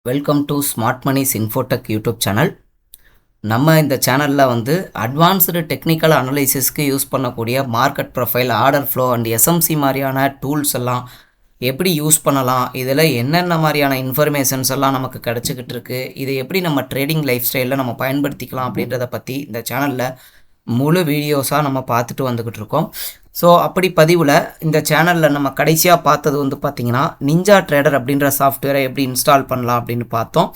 Welcome to smart money's Infotech YouTube channel. நம்ம இந்த சேனலில் வந்து அட்வான்ஸ்டு டெக்னிக்கல் அனலைசிஸ்க்கு யூஸ் பண்ணக்கூடிய market profile, order flow and SMC மாதிரியான டூல்ஸ் எல்லாம் எப்படி யூஸ் பண்ணலாம், இதில் என்னென்ன மாதிரியான இன்ஃபர்மேஷன்ஸ் எல்லாம் நமக்கு கிடச்சிக்கிட்டு இருக்குது, இதை எப்படி நம்ம ட்ரேடிங் லைஃப் ஸ்டைலில் நம்ம பயன்படுத்திக்கலாம் அப்படின்றத பற்றி இந்த சேனலில் முழு வீடியோஸாக நம்ம பார்த்துட்டு வந்துக்கிட்டு இருக்கோம். ஸோ அப்படி பதிவில் இந்த சேனலில் நம்ம கடைசியாக பார்த்தது வந்து பார்த்திங்கன்னா நிஞ்சா ட்ரேடர் அப்படின்ற சாஃப்ட்வேரை எப்படி இன்ஸ்டால் பண்ணலாம் அப்படின்னு பார்த்தோம்.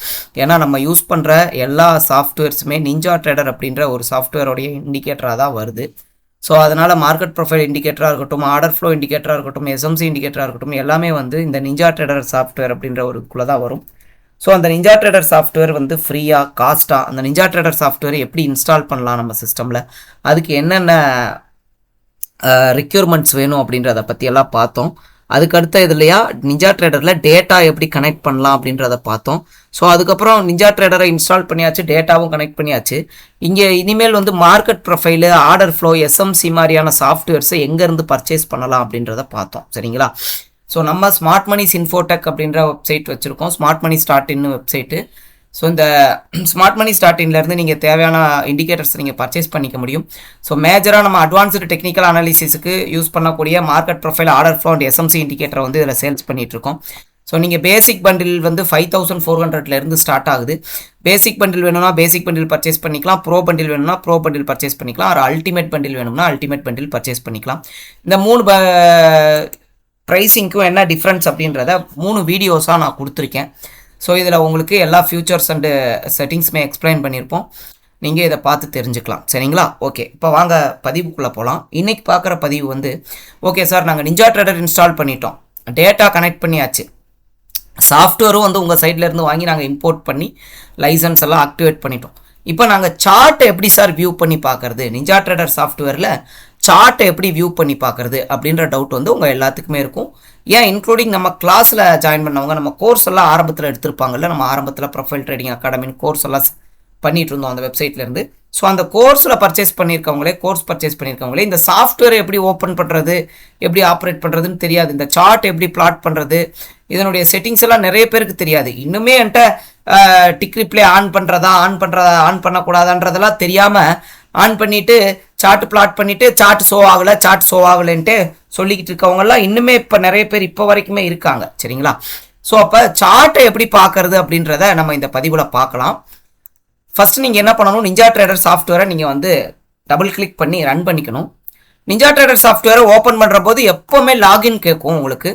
ஏன்னா நம்ம யூஸ் பண்ணுற எல்லா சாஃப்ட்வேர்ஸுமே நிஞ்சா ட்ரேடர் அப்படின்ற ஒரு சாஃப்ட்வேரோடைய இண்டிகேட்டராக தான் வருது. ஸோ அதனால் மார்க்கெட் ப்ரொஃபைல் இண்டிகேட்டராக இருக்கட்டும், ஆர்டர் ஃப்ளோ இண்டிகேட்டராக இருக்கட்டும், எஸ்எம்சி இண்டிகேட்டராக இருக்கட்டும், எல்லாமே வந்து இந்த நிஞ்சா ட்ரேடர் சாஃப்ட்வேர் அப்படின்ற ஒருக்குள்ளே தான் வரும். ஸோ அந்த நிஞ்சா ட்ரேடர் சாஃப்ட்வேர் வந்து ஃப்ரீயாக, காஸ்ட்டாக அந்த நிஞ்சா ட்ரேடர் சாஃப்ட்வேர் எப்படி இன்ஸ்டால் பண்ணலாம் நம்ம சிஸ்டமில், அதுக்கு என்னென்ன ரெக்யூர்மெண்ட்ஸ் வேணும் அப்படின்றத பற்றியெல்லாம் பார்த்தோம். அதுக்கடுத்த இதுலையா நிஞ்சா ட்ரேடரில் டேட்டா எப்படி கனெக்ட் பண்ணலாம் அப்படின்றத பார்த்தோம். ஸோ அதுக்கப்புறம் நிஞ்சா ட்ரேடரை இன்ஸ்டால் பண்ணியாச்சு, டேட்டாவும் கனெக்ட் பண்ணியாச்சு. இங்கே இனிமேல் வந்து market profile, order flow, SMC மாதிரியான சாஃப்ட்வேர்ஸை எங்கேருந்து பர்ச்சேஸ் பண்ணலாம் அப்படின்றத பார்த்தோம். சரிங்களா? ஸோ நம்ம ஸ்மார்ட் மணிஸ் இன்ஃபோடெக் அப்படின்ற வெப்சைட் வச்சுருக்கோம், smart money dot in website. So இந்த ஸ்மார்ட் மணி டாட் இன்லேருந்து நீங்கள் தேவையான இண்டிகேட்டர்ஸ் நீங்கள் பர்ச்சேஸ் பண்ணிக்க முடியும். ஸோ மேஜராக நம்ம அட்வான்ஸ்டு டெக்னிக்கல் அனாலிசிஸுக்கு யூஸ் பண்ணக்கூடிய market profile, order flow and SMC இண்டிகேட்டரை வந்து இதில் சேல்ஸ் பண்ணிகிட்ருக்கோம். ஸோ நீங்கள் பேசிக் பண்டில் வந்து 5400 ஸ்டார்ட் ஆகுது. பேசிக் பண்டில் வேணும்னா பேசிக் பண்டில் பர்ச்சேஸ் பண்ணிக்கலாம், ப்ரோ பண்டில் வேணும்னா ப்ரோ பண்டில் பர்ச்சேஸ் பண்ணிக்கலாம், ஒரு அல்டிமேட் பண்டில் வேணும்னா அல்டிமேட் பண்டில் பர்ச்சேஸ் பண்ணிக்கலாம். இந்த 3 ப்ரைஸிங்க்கும் என்ன டிஃப்ரென்ஸ் அப்படின்றத 3 வீடியோஸாக நான் கொடுத்துருக்கேன். ஸோ இதில் உங்களுக்கு எல்லா ஃபியூச்சர்ஸ் அண்டு செட்டிங்ஸுமே எக்ஸ்பிளைன் பண்ணியிருப்போம், நீங்கள் இதை பார்த்து தெரிஞ்சுக்கலாம். சரிங்களா? ஓகே, இப்போ வாங்க பதிவுக்குள்ளே போகலாம். இன்றைக்கி பார்க்குற பதிவு வந்து, ஓகே சார், நாங்கள் நிஞ்சா ட்ரேடர் இன்ஸ்டால் பண்ணிட்டோம், டேட்டா கனெக்ட் பண்ணியாச்சு, சாஃப்ட்வேரும் வந்து உங்கள் சைட்லேருந்து வாங்கி நாங்கள் இம்போர்ட் பண்ணி லைசன்ஸ் எல்லாம் ஆக்டிவேட் பண்ணிட்டோம். இப்போ நாங்கள் சார்ட்டை எப்படி சார் வியூ பண்ணி பார்க்குறது, நிஞ்சா ட்ரேடர் சாஃப்ட்வேரில் சார்ட்டை எப்படி வியூ பண்ணி பார்க்குறது அப்படின்ற டவுட் வந்து உங்கள் எல்லாத்துக்குமே இருக்கும். ஏன் இன்க்ளூடிங் நம்ம கிளாஸில் ஜாயின் பண்ணவங்க, நம்ம கோர்ஸ் எல்லாம் ஆரம்பத்தில் எடுத்திருப்பாங்கல்ல, நம்ம ஆரம்பத்தில் ப்ரொஃபைல் ட்ரேடிங் அகாடமின்னு கோர்ஸ் எல்லாம் பண்ணிட்டு இருந்தோம் அந்த வெப்சைட்லேருந்து. ஸோ அந்த கோர்ஸில் பர்ச்சேஸ் பண்ணியிருக்கவங்களே இந்த சாஃப்ட்வேரை எப்படி ஓப்பன் பண்ணுறது, எப்படி ஆப்ரேட் பண்ணுறதுன்னு தெரியாது, இந்த சார்ட் எப்படி பிளாட் பண்ணுறது, இதனுடைய செட்டிங்ஸ் எல்லாம் நிறைய பேருக்கு தெரியாது. இன்னுமே என்கிட்ட டிக் ரிப்ளே ஆன் பண்ணக்கூடாதான்றதெல்லாம் தெரியாமல் ஆன் பண்ணிவிட்டு சார்ட் பிளாட் பண்ணிவிட்டு சார்ட் ஷோ ஆகலைன்ட்டு சொல்லிக்கிட்டு இருக்கவங்கலாம் இன்னுமே இப்போ நிறைய பேர் இப்போ வரைக்குமே இருக்காங்க. சரிங்களா? ஸோ அப்போ சார்ட்டை எப்படி பார்க்கறது அப்படின்றத நம்ம இந்த பதிவில் பார்க்கலாம். ஃபஸ்ட்டு நீங்கள் என்ன பண்ணணும், நிஞ்சா ட்ரேடர் சாஃப்ட்வேரை நீங்கள் வந்து டபுள் கிளிக் பண்ணி ரன் பண்ணிக்கணும். நிஞ்சா ட்ரேடர் சாஃப்ட்வேரை ஓப்பன் பண்ணுற போது எப்போவுமே லாகின் கேட்கும் உங்களுக்கு.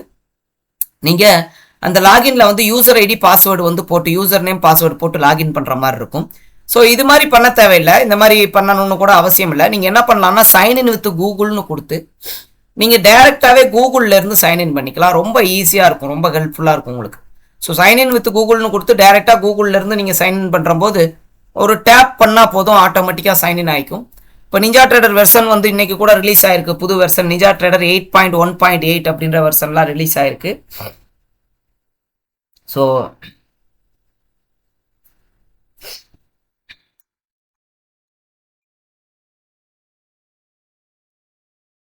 நீங்கள் அந்த லாகின்ல வந்து யூசர் ஐடி பாஸ்வேர்டு வந்து போட்டு, யூசர் நேம் பாஸ்வேர்டு போட்டு லாகின் பண்ணுற மாதிரி இருக்கும். ஸோ இது மாதிரி பண்ண தேவையில்லை, இந்த மாதிரி பண்ணணும்னு கூட அவசியம் இல்லை. நீங்கள் என்ன பண்ணலாம்னா சைன்இன் வித் கூகுள்னு கொடுத்து நீங்கள் டைரெக்டாகவே கூகுள்லேருந்து சைன்இன் பண்ணிக்கலாம். ரொம்ப ஈஸியாக இருக்கும், ரொம்ப ஹெல்ப்ஃபுல்லாக இருக்கும் உங்களுக்கு. ஸோ சைன்இன் வித் கூகுள்னு கொடுத்து டைரெக்டாக கூகுள்லேருந்து நீங்கள் சைன்இன் பண்ணுற போது ஒரு டேப் பண்ணால் போதும், ஆட்டோமேட்டிக்காக சைன்இன் ஆகிக்கும். இப்போ நிஞ்சா ட்ரேடர் வெர்ஷன் வந்து இன்றைக்கி கூட ரிலீஸ் ஆகிருக்கு, புது வெர்ஷன் நிஞ்சா ட்ரேடர் 8.1.8 அப்படின்ற வெர்ஷன்லாம் ரிலீஸ் ஆகிருக்கு. ஸோ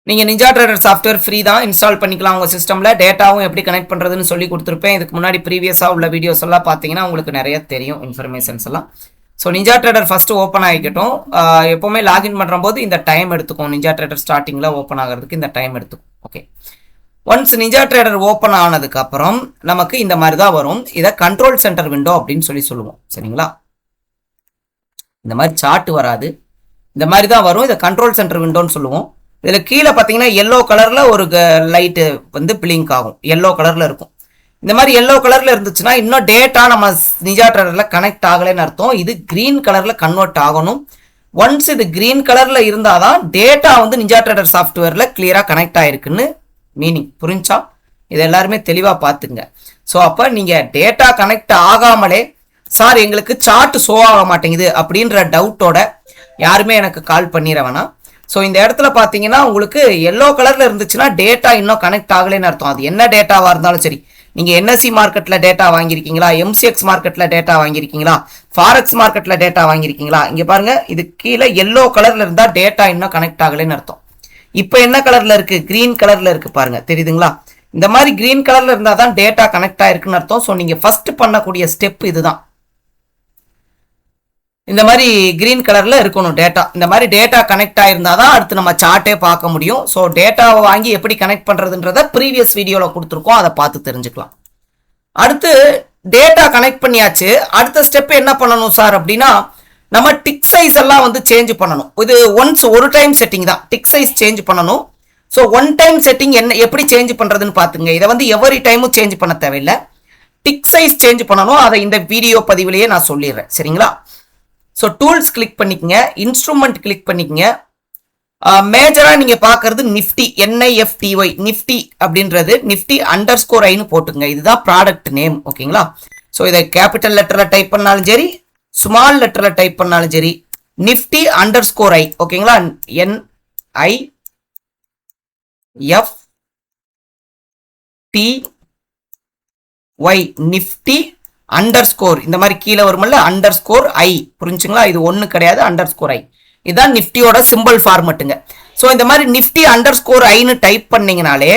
நீங்கள் நிஞ்சா ட்ரேடர் சாஃப்ட்வேர் ஃப்ரீ தான், இன்ஸ்டால் பண்ணிக்கலாம் உங்கள் சிஸ்டமில். டேட்டாவும் எப்படி கனெக்ட் பண்ணுறதுன்னு சொல்லி கொடுத்துருப்பேன். இதுக்கு முன்னாடி ப்ரீவியஸாக உள்ள வீடியோஸ் எல்லாம் பார்த்தீங்கன்னா உங்களுக்கு நிறைய தெரியும் இன்ஃபர்மேஷன்ஸ் எல்லாம். So ninja trader first open ஆகிக்கட்டும். எப்போவுமே லாகின் பண்ணுற போது இந்த டைம் எடுத்துக்கும், நிஞ்சா ட்ரேடர் ஸ்டார்டிங்கில் ஓப்பன் ஆகிறதுக்கு இந்த டைம் எடுத்துக்கும். Okay, once ninja trader open ஆனதுக்கப்புறம் நமக்கு இந்த மாதிரி தான் வரும். இதை கண்ட்ரோல் சென்டர் விண்டோ அப்படின்னு சொல்லுவோம். சரிங்களா? இந்த மாதிரி சார்ட் வராது, இந்த மாதிரி தான் வரும். இதை கண்ட்ரோல் சென்டர் விண்டோன்னு சொல்லுவோம். இதில் கீழே பார்த்தீங்கன்னா எல்லோ கலரில் ஒரு லைட்டு வந்து பிளிங்க் ஆகும், எல்லோ கலரில் இருக்கும். இந்த மாதிரி எல்லோ கலரில் இருந்துச்சுன்னா இன்னும் டேட்டா நம்ம நிஞ்சா ட்ரேடரில் கனெக்ட் ஆகலைன்னு அர்த்தம். இது க்ரீன் கலரில் கன்வெர்ட் ஆகணும். ஒன்ஸ் இது க்ரீன் கலரில் இருந்தால் தான் டேட்டா வந்து நிஞ்சா ட்ரேடர் சாஃப்ட்வேரில் கிளியராக கனெக்ட் ஆகிருக்குன்னு மீனிங். புரிஞ்சா? இது எல்லாருமே தெளிவாக பார்த்துங்க. ஸோ அப்போ நீங்கள் டேட்டா கனெக்ட் ஆகாமலே சார் எங்களுக்கு சார்ட் ஷோ ஆக மாட்டேங்குது அப்படின்ற டவுட்டோட யாருமே எனக்கு கால் பண்ணிட வேணாம். ஸோ இந்த இடத்துல பார்த்தீங்கன்னா உங்களுக்கு எல்லோ கலரில் இருந்துச்சுன்னா டேட்டா இன்னும் கனெக்ட் ஆகலைன்னு அர்த்தம். அது என்ன டேட்டாவாக இருந்தாலும் சரி, நீங்கள் என்எஸ்சி மார்க்கெட்டில் டேட்டா வாங்கியிருக்கீங்களா, எம்சிஎக்ஸ் மார்க்கெட்டில் டேட்டா வாங்கியிருக்கீங்களா, ஃபாரெக்ஸ் மார்க்கெட்டில் டேட்டா வாங்கியிருக்கீங்களா, இங்கே பாருங்கள், இது கீழே எல்லோ கலரில் இருந்தால் டேட்டா இன்னும் கனெக்ட் ஆகலைன்னு அர்த்தம். இப்போ என்ன கலரில் இருக்குது, க்ரீன் கலரில் இருக்குது பாருங்கள், தெரியுதுங்களா? இந்த மாதிரி கிரீன் கலர்ல இருந்தால் தான் டேட்டா கனெக்ட் ஆயிருக்குன்னு அர்த்தம். ஸோ நீங்கள் ஃபர்ஸ்ட் பண்ணக்கூடிய ஸ்டெப் இதுதான். இந்த மாதிரி கிரீன் கலர்ல இருக்கணும் டேட்டா. இந்த மாதிரி டேட்டா கனெக்ட் ஆயிருந்தா தான் அடுத்து நம்ம சார்ட்டே பார்க்க முடியும். ஸோ டேட்டாவை வாங்கி எப்படி கனெக்ட் பண்றதுன்றத ப்ரீவியஸ் வீடியோவில் கொடுத்துருக்கோம், அதை பார்த்து தெரிஞ்சுக்கலாம். அடுத்து டேட்டா கனெக்ட் பண்ணியாச்சு. அடுத்த ஸ்டெப் என்ன பண்ணணும் சார் அப்படின்னா, நம்ம டிக் சைஸ் எல்லாம் வந்து சேஞ்ச் பண்ணணும். இது ஒன்ஸ் ஒரு டைம் செட்டிங் தான், டிக் சைஸ் சேஞ்ச் பண்ணணும். ஸோ ஒன் டைம் செட்டிங் என்ன எப்படி சேஞ்ச் பண்றதுன்னு பார்த்துங்க. இதை வந்து எவரி டைமும் சேஞ்ச் பண்ண தேவையில்லை, டிக் சைஸ் சேஞ்ச் பண்ணணும். அதை இந்த வீடியோ பதிவிலேயே நான் சொல்லிடுறேன், சரிங்களா? ஸோ டூல்ஸ் கிளிக் பண்ணிக்கங்க, இன்ஸ்ட்ருமெண்ட் கிளிக் பண்ணிக்கங்க. மேஜராக நீங்கள் பார்க்கறது நிஃப்டி, NIFTY நிஃப்டி அப்படின்றது நிஃப்டி அண்டர்ஸ்கோர் ஐன்னு போட்டுங்க. இதுதான் ப்ராடக்ட் நேம், ஓகேங்களா? ஸோ இதை கேபிட்டல் லெட்டரில் டைப் பண்ணாலும் சரி, ஸ்மால் லெட்டரில் டைப் பண்ணாலும் சரி, நிஃப்டி அண்டர்ஸ்கோர் ஐ, ஓகேங்களா? NIFTY நிஃப்டி அண்டர்ஸ்கோர், இந்த மாதிரி கீழே வரும்ல அண்டர்ஸ்கோர் ஐ, புரிஞ்சுங்களா? இது ஒன்று கிடையாது, அண்டர்ஸ்கோர் ஐ. இதுதான் நிஃப்டியோட சிம்பிள் ஃபார்மட்டுங்க. ஸோ இந்த மாதிரி நிஃப்டி அண்டர்ஸ்கோர் ஐன்னு டைப் பண்ணீங்கனாலே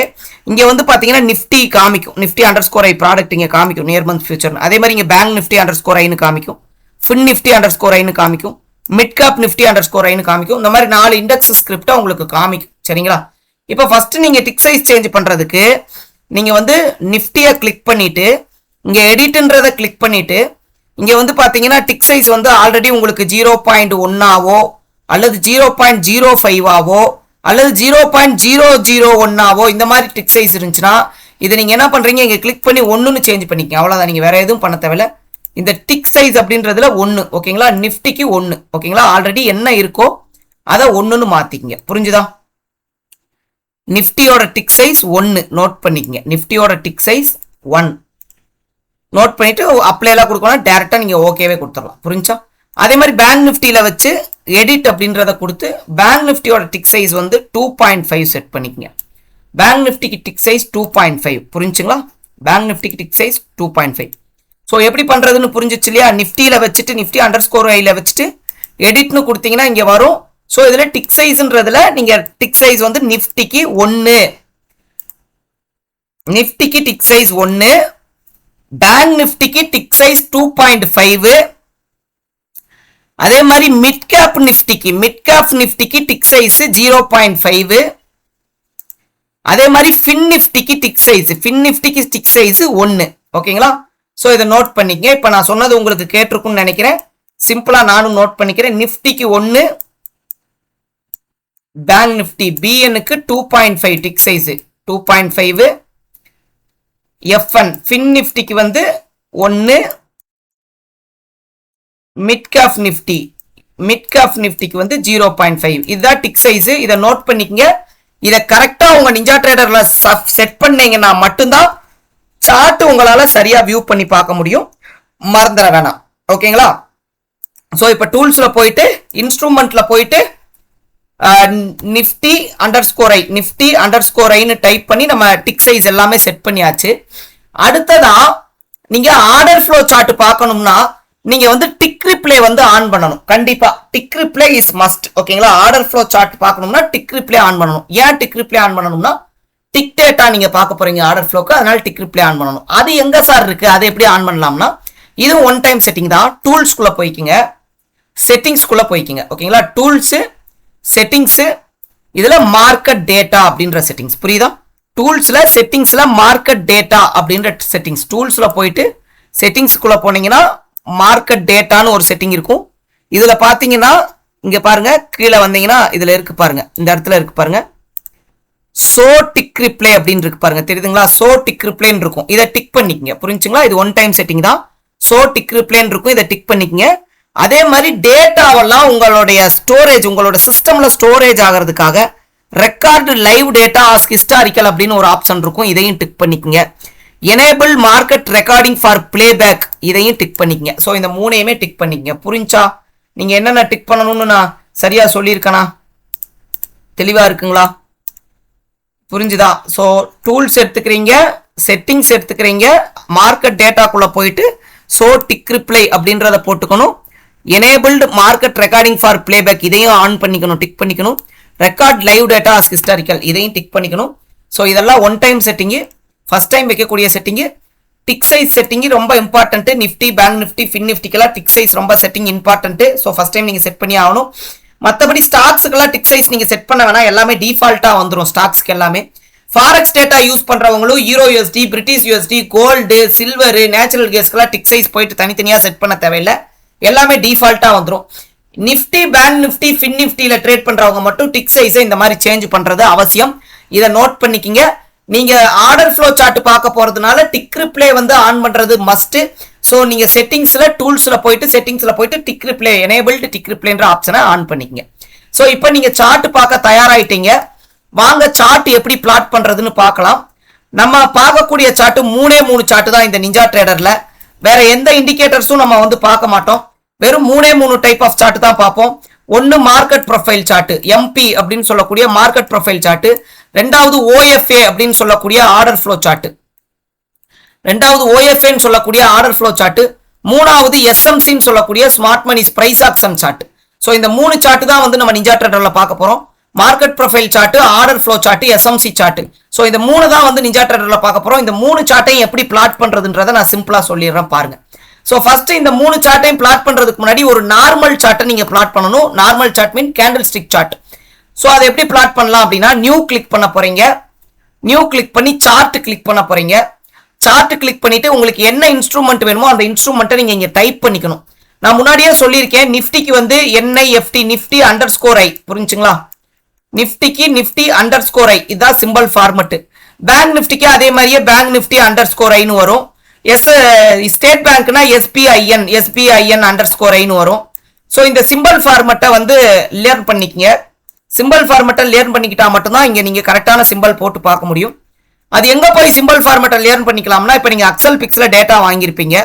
இங்கே வந்து பார்த்தீங்கன்னா நிஃப்டி காமிக்கும், நிஃப்டி அண்டர்ஸ்கோர் ஐ ப்ராடக்ட் இங்கே காமிக்கும், நியர் மந்த் ஃபியூச்சர். அதே மாதிரி இங்கே பேங்க் நிஃப்டி அண்டர்ஸ்கோர் ஐன்னு காமிக்கும், ஃபின் நிஃப்டி அண்டர்ஸ்கோர் ஐன்னு காமிக்கும், மிட் கேப் நிஃப்டி அண்டர்ஸ்கோர் ஐன்னு காமிக்கும். இந்த மாதிரி 4 இண்டெக்ஸ் ஸ்கிரிப்டை உங்களுக்கு காமிக்கும், சரிங்களா? இப்போ ஃபர்ஸ்ட் நீங்கள் டிக் சைஸ் சேஞ்ச் பண்ணுறதுக்கு நீங்கள் வந்து நிஃப்டியை கிளிக் பண்ணிட்டு இங்கே எடிட்ன்றதை கிளிக் பண்ணிட்டு இங்கே வந்து பார்த்தீங்கன்னா டிக் சைஸ் வந்து ஆல்ரெடி உங்களுக்கு 0.1ஆவோ அல்லது 0.05ஆவோ அல்லது 0.001ஆவோ இந்த மாதிரி டிக் சைஸ் இருந்துச்சுன்னா இதை நீங்கள் என்ன பண்ணுறீங்க, இங்கே கிளிக் பண்ணி 1ன்னு சேஞ்ச் பண்ணிக்க, அவ்வளோதான். நீங்கள் வேற எதுவும் பண்ண தேவையில்ல. இந்த டிக் சைஸ் அப்படின்றதுல 1, ஓகேங்களா? நிஃப்டிக்கு 1, ஓகேங்களா? ஆல்ரெடி என்ன இருக்கோ அதை 1ன்னு மாற்றிக்கிங்க, புரிஞ்சுதா? நிஃப்டியோட டிக் சைஸ் 1 நோட் பண்ணிக்கங்க. நிஃப்டியோட டிக் சைஸ் 1 நோட் பண்ணிட்டு அப்ளை எல்லாம் கொடுக்கணும், டேரக்டா நீங்க ஓகேவே கொடுத்துடலாம், புரிஞ்சா? அதே மாதிரி பேங்க் நிஃப்டியில வச்சு எடிட் அப்படின்றத கொடுத்து பேங்க் நிஃப்டியோட டிக் சைஸ் வந்து 2.5 செட் பண்ணிக்கங்க. பேங்க் நிஃப்டிக்கு டிக் சைஸ் 2.5, புரிஞ்சுங்களா? பேங்க் நிஃப்டிக்கு டிக் சைஸ் 2.5. ஸோ எப்படி பண்றதுன்னு புரிஞ்சிச்சு இல்லையா? நிஃப்டியில வச்சுட்டு நிஃப்டி அண்டர்ஸ்கோர் ஐல வச்சுட்டு எடிட்னு கொடுத்தீங்கன்னா இங்க வரும். ஸோ இதுல டிக் சைஸ்ன்றதுல நீங்க டிக் சைஸ் வந்து நிஃப்டிக்கு 1, நிஃப்டிக்கு டிக் சைஸ் 1, பேங்க் நிஃப்டிக்கு டிக் சைஸ் 2.5. அதே மாதிரி மிட் கேப் நிஃப்டிக்கு டிக் சைஸ் 0.5. அதே மாதிரி ஃபின் நிஃப்டிக்கு டிக் சைஸ் 1, ஓகேங்களா? ஸோ இதை நோட் பண்ணிக்க. இப்போ நான் சொன்னது உங்களுக்கு கேட்டிருக்குன்னு நினைக்கிறேன், சிம்பிளா நானும் நோட் பண்ணிக்கிறேன். நிஃப்டிக்கு 1, பேங்க் நிஃப்டி பிஎனுக்கு 2.5 டிக் சைஸ் 2.5, FN ஃபின் நிஃப்டிக்கு வந்து 1, மிட் கேப் நிஃப்டிக்கு வந்து 0.5. இதுதான் டிக் சைஸ். இதை நோட் பண்ணிக்கங்க. இதை கரெக்டா உங்க நிஞ்சா ட்ரேடர்ல செட் பண்ணீங்கன்னா மட்டும்தான் சார்ட் உங்களால சரியா வியூ பண்ணி பார்க்க முடியும், மறந்துட வேணாம், ஓகேங்களா? ஸோ இப்போ டூல்ஸ்ல போயிட்டு இன்ஸ்ட்ருமெண்ட்ல போயிட்டு நிஃப்டி அண்டர்ஸ்கோர் ஐன்னு டைப் பண்ணி நம்ம டிக் சைஸ் எல்லாமே செட் பண்ணியாச்சு. அடுத்ததா நீங்க ஆர்டர் ஃப்ளோ சார்ட் பார்க்கணும்னா நீங்க வந்து டிக் ரிப்ளே வந்து ஆன் பண்ணணும். கண்டிப்பா டிக் ரிப்ளே இஸ் மஸ்ட், ஓகேங்களா? ஆர்டர் ஃப்ளோ சார்ட் பார்க்கணும்னா டிக் ரிப்ளே ஆன் பண்ணணும். ஏன் டிக் ரிப்ளே ஆன் பண்ணணும்னா டிக் டேட்டா நீங்க பார்க்க போறீங்க ஆர்டர் ஃப்ளோக்கு, அதனால டிக் ரிப்ளே ஆன் பண்ணணும். அது எங்க சார் இருக்கு, அதை எப்படி ஆன் பண்ணலாம்னா இது ஒன் டைம் செட்டிங் தான். டூல்ஸ்குள்ள போய்க்கிங்க, செட்டிங்ஸ்குள்ள போய்க்கிங்க, ஓகேங்களா? டூல்ஸ், செட்டிங்ஸ், இதுல மார்க்கெட் டேட்டா அப்படின்ற செட்டிங்ஸ், புரியுதா? டூல்ஸ்ல செட்டிங்ஸ்ல மார்க்கெட் டேட்டா அப்படின்ற செட்டிங்ஸ், டூல்ஸ்ல போயிட்டு செட்டிங்ஸ்குள்ள போனீங்கன்னா மார்க்கெட் டேட்டான்னு ஒரு செட்டிங் இருக்கும். இதுல பாத்தீங்கன்னா இங்க பாருங்க, கீழே வந்தீங்கன்னா இதுல இருக்கு பாருங்க, இந்த இடத்துல இருக்கு பாருங்க, சோ டிக் ரிப்ளே அப்படின்னு இருக்கு பாருங்க, தெரியுதுங்களா? சோ டிக் ரிப்ளேன்னு இருக்கும், இதை டிக் பண்ணிக்கங்க, புரிஞ்சுங்களா? இது ஒன் டைம் செட்டிங் தான். சோ டிக் ரிப்ளேன்னு இருக்கும், இதை டிக் பண்ணிக்கங்க. அதே மாதிரி டேட்டாவெல்லாம் உங்களுடைய ஸ்டோரேஜ், உங்களோட சிஸ்டம்ல ஸ்டோரேஜ் ஆகிறதுக்காக record live data as historical அப்படின்னு ஒரு ஆப்ஷன் இருக்கும், இதையும் டிக் பண்ணிக்கங்க. Enable market recording for playback, இதையும் டிக் பண்ணிக்கங்க. ஸோ இந்த மூணையுமே டிக் பண்ணிக்கங்க, புரிஞ்சா? நீங்க என்னென்ன டிக் பண்ணணும்னு நான் சரியா சொல்லியிருக்கேனா? தெளிவா இருக்குங்களா? புரிஞ்சுதா? ஸோ டூல்ஸ் எடுத்துக்கிறீங்க, செட்டிங்ஸ் எடுத்துக்கிறீங்க, மார்க்கெட் டேட்டாக்குள்ள போயிட்டு ஸோ டிக் ரிப்ளை அப்படின்றத போட்டுக்கணும். Enabled market recording for playback இதையும் ஆன் பண்ணிக்கணும், டிக் பண்ணிக்கணும். Record live data as historical இதையும் டிக் பண்ணிக்கணும். ஸோ இதெல்லாம் one time setting. First time வைக்கக்கூடிய செட்டிங்கு. டிக் சைஸ் செட்டிங் ரொம்ப important. Nifty, bank nifty, fin நிஃப்டிக்கெல்லாம் டிக் சைஸ் ரொம்ப setting important. So first time நீங்க செட் பண்ணி ஆகணும். மற்றபடி ஸ்டாக்ஸுக்கெல்லாம் டிக் சைஸ் நீங்க செட் பண்ண வேணா, எல்லாமே டிஃபால்ட்டா வந்துடும் ஸ்டாக்ஸ்க்கு எல்லாமே. ஃபாரெக்ஸ் டேட்டா யூஸ் பண்றவங்களும் euro USD, British USD, gold, silver, natural கேஸ்க்கெல்லாம் டிக் சைஸ் போயிட்டு தனித்தனியா செட் பண்ண தேவையில்லை, எல்லாமே டிஃபால்ட்டா வந்துடும். நிஃப்டி, பேங்க் நிஃப்டி, ஃபின் நிஃப்டியில ட்ரேட் பண்றவங்க மட்டும் டிக் சைஸை இந்த மாதிரி சேஞ்ச் பண்றது அவசியம். இதை நோட் பண்ணிக்கிங்க. நீங்க ஆர்டர் ஃப்ளோ சார்ட் பார்க்க போறதுனால டிக் ரிப்ளே வந்து ஆன் பண்றது மஸ்ட். ஸோ நீங்க செட்டிங்ஸ்ல டூல்ஸ்ல போயிட்டு டிக் ரிப்ளே, எனேபிள்டு டிக் ரிப்ளேன்ற ஆப்ஷனை ஆன் பண்ணிக்கங்க. ஸோ இப்போ நீங்க சார்ட் பார்க்க தயாராயிட்டீங்க. வாங்க சார்ட் எப்படி பிளாட் பண்றதுன்னு பார்க்கலாம். நம்ம பார்க்கக்கூடிய சார்ட் 3 சார்ட் தான் இந்த நிஞ்சா ட்ரேடர்ல. வேற எந்த இண்டிகேட்டர்ஸும் நம்ம வந்து பார்க்க மாட்டோம். வெறும் 3 டைப் ஆஃப் சார்ட் தான் பார்ப்போம். ஒன்னு மார்க்கெட் ப்ரொஃபைல் சார்ட், எம்பி அப்படின்னு சொல்லக்கூடிய மார்க்கெட் ப்ரொஃபைல் சார்ட். ரெண்டாவது ஓஎஃப்ஏ அப்படின்னு சொல்லக்கூடிய ஆர்டர் ஃப்ளோ சார்ட். மூணாவது எஸ்எம்சின்னு சொல்லக்கூடிய smart money's price action chart. So இந்த 3 சார்ட் தான் வந்து நம்ம நிஞ்சா ட்ரேடர்ல பார்க்க போறோம். Market profile chart, order flow chart, SMC chart. So இந்த 3 தான் வந்து நிஞ்சா ட்ரேடர்ல பார்க்க போறோம். இந்த 3 சார்ட்டையும் எப்படி பிளாட் பண்றதுன்றதை நான் சிம்பிளா சொல்லிடுறேன் பாருங்க. ஸோ ஃபர்ஸ்ட் இந்த 3 சார்ட்டையும் பிளாட் பண்றதுக்கு முன்னாடி ஒரு நார்மல் சார்ட்டை நீங்க பிளாட் பண்ணணும். நார்மல் சார்ட் மீன் கேண்டில் ஸ்டிக் சார்ட். ஸோ அதை எப்படி பிளாட் பண்ணலாம் அப்படின்னா, நியூ கிளிக் பண்ண போறீங்க. நியூ கிளிக் பண்ணி சார்ட் கிளிக் பண்ண போறீங்க. சார்ட் கிளிக் பண்ணிட்டு உங்களுக்கு என்ன இன்ஸ்ட்ருமெண்ட் வேணுமோ அந்த இன்ஸ்ட்ருமெண்ட்டை நீங்க இங்க டைப் பண்ணிக்கணும். நான் முன்னாடியே சொல்லியிருக்கேன், நிஃப்டிக்கு வந்து NIFT, நிஃப்டி _I, புரிஞ்சுங்களா? நிஃப்டிக்கு நிஃப்டி _I இதுதான் சிம்பிள் ஃபார்மட். பேங்க் நிஃப்டிக்கு அதே மாதிரியே பேங்க் நிஃப்டி _Iன்னு வரும். ஸ்டேட் பேங்க்னா SBIN _I வரும். ஸோ இந்த சிம்பிள் ஃபார்மட்டை வந்து லேர்ன் பண்ணிக்கங்க. சிம்பிள் ஃபார்மட்டை லேர்ன் பண்ணிக்கிட்டா மட்டும்தான் இங்க நீங்க கரெக்டான சிம்பிள் போட்டு பார்க்க முடியும். அது எங்க போய் சிம்பிள் ஃபார்மட்டை லேர்ன் பண்ணிக்கலாம்னா, இப்போ நீங்க அக்சல் பிக்ஸ்ல டேட்டா வாங்கியிருப்பீங்க.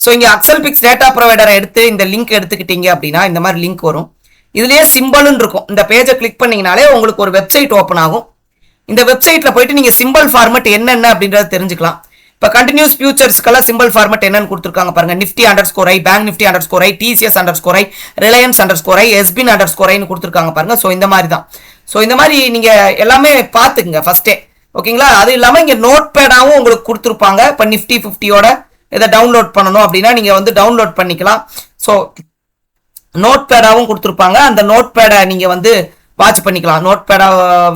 ஸோ இங்க அக்சல் பிக்ஸ் டேட்டா ப்ரொவைடரை எடுத்து இந்த லிங்க் எடுத்துக்கிட்டீங்க அப்படின்னா இந்த மாதிரி லிங்க் வரும். இதுலயே சிம்பிள்னு இருக்கும். இந்த பேஜை கிளிக் பண்ணீங்கனாலே உங்களுக்கு ஒரு வெப்சைட் ஓப்பன் ஆகும். இந்த வெப்சைட்ல போயிட்டு நீங்க சிம்பிள் ஃபார்மட் என்னென்ன அப்படின்றத தெரிஞ்சுக்கலாம். இப்போ கண்டினியூஸ் ஃபியூச்சர்ஸ்க்கெல்லாம் சிம்பிள் ஃபார்மட் என்னன்னு கொடுத்துருக்காங்க பாருங்க. Nifty _I, bank Nifty _I, TCS _I, Reliance _I, SBIN _Iன்னு கொடுத்துருக்காங்க பாருங்க. ஸோ இந்த மாதிரி தான். ஸோ இந்த மாதிரி நீங்க எல்லாமே பார்த்துக்குங்க ஃபர்ஸ்டே, ஓகேங்களா? அது இல்லாமல் இங்கே நோட் பேடாகவும் உங்களுக்கு கொடுத்துருப்பாங்க. இப்போ நிஃப்டி 50யோட இதை டவுன்லோட் பண்ணணும் அப்படின்னா நீங்க வந்து டவுன்லோட் பண்ணிக்கலாம். ஸோ நோட் பேடாகவும் கொடுத்துருப்பாங்க. அந்த நோட் பேடை நீங்க வந்து வாட்ச் பண்ணிக்கலாம். நோட் பேடை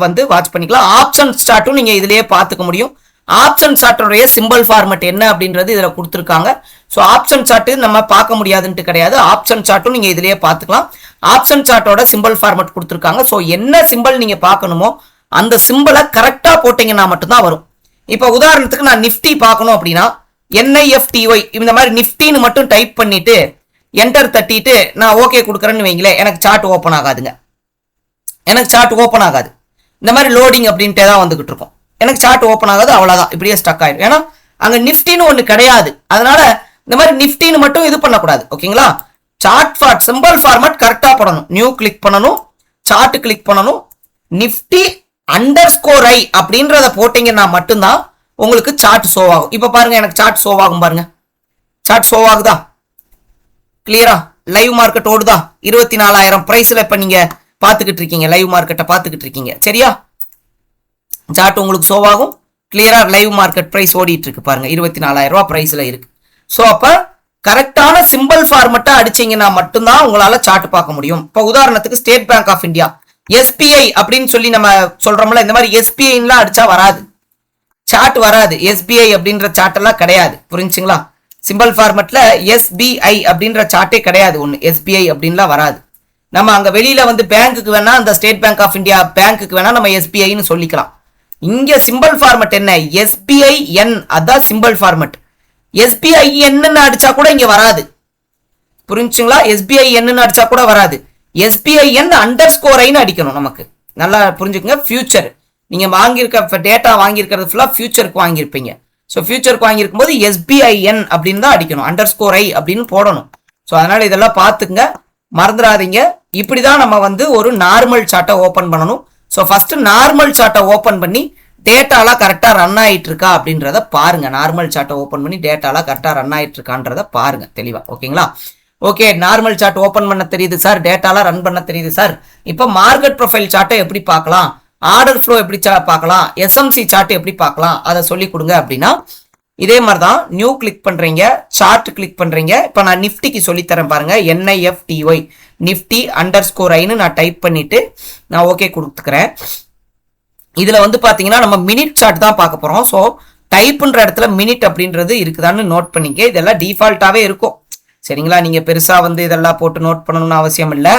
வந்து வாட்ச் பண்ணிக்கலாம். ஆப்ஷன் சார்ட்டும் நீங்க இதுலயே பார்த்துக்க முடியும். ஆப்ஷன் சார்ட்டோடைய சிம்பிள் ஃபார்மட் என்ன அப்படின்றது இதுல கொடுத்துருக்காங்க. ஸோ ஆப்ஷன் சார்ட் நம்ம பார்க்க முடியாதுன்ட்டு கிடையாது. ஆப்ஷன் சார்ட்டும் நீங்க இதுலயே பார்த்துக்கலாம். ஆப்ஷன் சார்ட்டோட சிம்பிள் ஃபார்மட் கொடுத்துருக்காங்க. ஸோ என்ன சிம்பிள் நீங்க பார்க்கணுமோ அந்த சிம்பிளை கரெக்டா போட்டீங்கன்னா மட்டும்தான் வரும். இப்போ உதாரணத்துக்கு நான் நிஃப்டி பார்க்கணும் அப்படின்னா NIFTY இந்த மாதிரி நிஃப்டின்னு மட்டும் டைப் பண்ணிட்டு என்டர் தட்டிட்டு நான் ஓகே கொடுக்குறேன்னு வைங்களேன், எனக்கு சார்ட் ஓப்பன் ஆகாதுங்க. எனக்கு சார்ட் ஓப்பன் ஆகாது. இந்த மாதிரி லோடிங் அப்படின்ட்டே தான் வந்துகிட்டு இருக்கும். எனக்கு சார்ட் ஓப்பன் ஆகாது, அவ்வளோதான், இப்படியே ஸ்டக் ஆயிடும். ஏன்னா அங்கே நிஃப்டின்னு ஒன்று கிடையாது. அதனால இந்த மாதிரி நிஃப்டின்னு மட்டும் இது பண்ணக்கூடாது, ஓகேங்களா? சார்ட் சிம்பிள் ஃபார்மட் கரெக்டாக போடணும். நியூ கிளிக் பண்ணணும், சார்ட் கிளிக் பண்ணணும், நிஃப்டி _I அப்படின்றத போட்டீங்கன்னா மட்டும்தான் உங்களுக்கு சார்ட் ஷோ ஆகும். இப்போ பாருங்க, எனக்கு சார்ட் ஷோ ஆகும் பாருங்க. சார்ட் ஷோ ஆகுதா? கிளியரா? லைவ் மார்க்கெட் ஓடுதா? 24,000 பிரைஸ்ல இப்ப நீங்க பாத்துக்கிட்டு இருக்கீங்க, லைவ் மார்க்கெட்டை பாத்துக்கிட்டு இருக்கீங்க, சரியா? சார்ட் உங்களுக்கு ஷோ ஆகும். கிளியரா லைவ் மார்க்கெட் பிரைஸ் ஓடிட்டு இருக்கு பாருங்க, 24,000 ரூபாய் பிரைஸ்ல இருக்கு. ஸோ அப்ப கரெக்டான சிம்பிள் ஃபார்மட்டா அடிச்சீங்கன்னா மட்டும்தான் உங்களால சார்ட் பார்க்க முடியும். இப்போ உதாரணத்துக்கு ஸ்டேட் பேங்க் ஆஃப் இந்தியா SBI அப்படின்னு சொல்லி நம்ம சொல்றோம்ல, இந்த மாதிரி SBIலாம் அடிச்சா வராது, சார்ட் வராது. SBI அப்படின்ற சார்ட் எல்லாம் கிடையாது, புரிஞ்சுங்களா? சிம்பிள் ஃபார்மட்ல SBI அப்படின்ற சார்ட்டே கிடையாது. ஒன்று SBI அப்படின்லாம் வராது. நம்ம அங்க வெளியில வந்து பேங்க்குக்கு வேணா, அந்த ஸ்டேட் பேங்க் ஆஃப் இந்தியா பேங்க்குக்கு வேணா நம்ம SBIன்னு சொல்லிக்கலாம். இங்க சிம்பிள் ஃபார்மட் என்ன? SBIN, அதான் சிம்பிள் ஃபார்மட். SBIN அடிச்சா கூட இங்க வராது, புரிஞ்சுங்களா? SBIN அடிச்சா கூட வராது. SBIN _Iன்னு அடிக்கணும். நமக்கு நல்லா புரிஞ்சுக்கங்க. ஃபியூச்சர் நீங்க வாங்கியிருக்க டேட்டா வாங்கியிருக்கிறது ஃபுல்லா ஃபியூச்சருக்கு வாங்கியிருப்பீங்க. ஸோ ஃபியூச்சருக்கு வாங்கியிருக்கும் போது SBIN அப்படின்னு தான் அடிக்கணும், _I அப்படின்னு போடணும். ஸோ அதனால இதெல்லாம் பார்த்துங்க, மறந்துடாதீங்க. இப்படிதான் நம்ம வந்து ஒரு நார்மல் சார்ட்டை ஓப்பன் பண்ணணும். ஸோ ஃபர்ஸ்ட் நார்மல் சார்ட்டை ஓப்பன் பண்ணி டேட்டாலாம் கரெக்டாக ரன் ஆகிட்டு இருக்கா அப்படின்றத பாருங்க. நார்மல் சார்ட்டை ஓப்பன் பண்ணி டேட்டாலாம் கரெக்டாக ரன் ஆகிட்டு இருக்கான்றத பாருங்க தெளிவா, ஓகேங்களா? ஓகே, நார்மல் சார்ட் ஓப்பன் பண்ண தெரியுது சார், டேட்டாலாம் ரன் பண்ண தெரியுது சார். இப்போ மார்க்கெட் ப்ரொஃபைல் சார்ட்டை எப்படி பார்க்கலாம்? ஆர்டர் ஃப்ளோ எப்படி பார்க்கலாம், எஸ்எம்சி சார்ட் எப்படி பார்க்கலாம் அதை சொல்லி கொடுங்க அப்படின்னா இதே மாதிரி தான் நியூ கிளிக் பண்றீங்க, சார்ட் கிளிக் பண்றீங்க. இப்போ நான் நிஃப்டிக்கு சொல்லித்தரேன் பாருங்க, NIFTY நிஃப்டி அண்டர்ஸ்கோர் ஐன்னு நான் டைப் பண்ணிட்டு நான் ஓகே கொடுத்துக்கிறேன். இதுல வந்து பாத்தீங்கன்னா நம்ம மினிட் சார்ட் தான் பார்க்க போறோம். ஸோ டைப்ன்ற இடத்துல மினிட் அப்படின்றது இருக்குதான்னு நோட் பண்ணிக்க. இதெல்லாம் டிஃபால்ட்டாவே இருக்கும் சரிங்களா. நீங்க பெருசா வந்து இதெல்லாம் போட்டு நோட் பண்ணணும்னு அவசியம் இல்லை.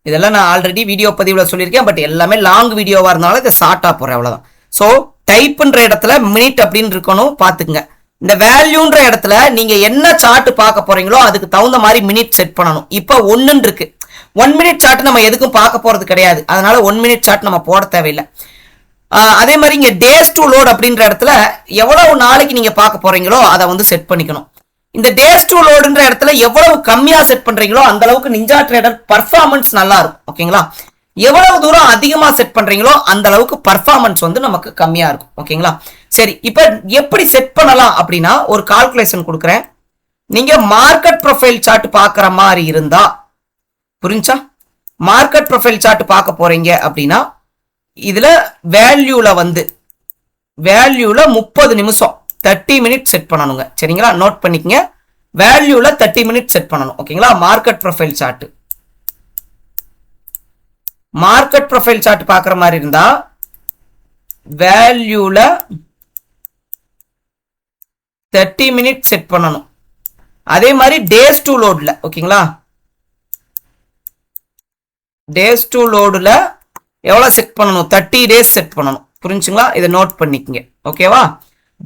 இதெல்லாம் நான் ஆல்ரெடி வீடியோ பதிவுல சொல்லியிருக்கேன். பட் எல்லாமே லாங் வீடியோவா இருந்தாலும் இதை ஷார்ட்டா போறேன் அவ்வளவுதான். ஸோ டைப்ன்ற இடத்துல மினிட் அப்படின்னு இருக்கணும் பார்த்துக்குங்க. இந்த வேல்யூன்ற இடத்துல நீங்க என்ன சார்ட் பார்க்க போறீங்களோ அதுக்கு தகுந்த மாதிரி மினிட் செட் பண்ணணும். இப்போ 1 இருக்கு, 1 மினிட் சார்ட் நம்ம எதுக்கும் பார்க்க போறது கிடையாது, அதனால 1 மினிட் சார்ட் நம்ம போட தேவையில்லை. அதே மாதிரி இங்க டேஸ் டு லோட் அப்படின்ற இடத்துல எவ்வளவு நாளைக்கு நீங்க பார்க்க போறீங்களோ அதை வந்து செட் பண்ணிக்கணும். இந்த டேஸ் டு லோடுன்ற இடத்துல எவ்வளவு கம்மியா செட் பண்றீங்களோ அந்த அளவுக்கு நிஞ்சா ட்ரேடர் பர்ஃபார்மன்ஸ் நல்லா இருக்கும். ஓகேங்களா. எவ்வளவு தூரம் அதிகமா செட் பண்றீங்களோ அந்த அளவுக்கு பர்ஃபார்மன்ஸ் வந்து நமக்கு கம்மியா இருக்கும். ஓகேங்களா. சரி, இப்ப எப்படி செட் பண்ணலாம் அப்படின்னா ஒரு கால்குலேஷன் கொடுக்குறேன். நீங்க மார்க்கெட் ப்ரொஃபைல் சார்ட் பார்க்குற மாதிரி இருந்தா புரிஞ்சா, மார்க்கெட் ப்ரொஃபைல் சார்ட் பார்க்க போறீங்க அப்படின்னா இதுல வேல்யூல 30 நிமிஷம் 30 மினிட் செட் பண்ணணுங்க சரிங்களா. நோட் பண்ணிக்கங்க, வேல்யூல 30 மினிட் செட் பண்ணணும். ஓகேங்களா. மார்க்கெட் ப்ரொஃபைல் சார்ட் பார்க்குற மாதிரி இருந்தா வேல்யூல 30 மினிட் செட் பண்ணணும். அதே மாதிரி டேஸ் டு லோட்ல ஓகேங்களா, டேஸ் டு லோடுல எவ்வளவு செட் பண்ணணும், 30 டேஸ் செட் பண்ணணும். புரிஞ்சுங்களா. இதை நோட் பண்ணிக்கங்க. ஓகேவா.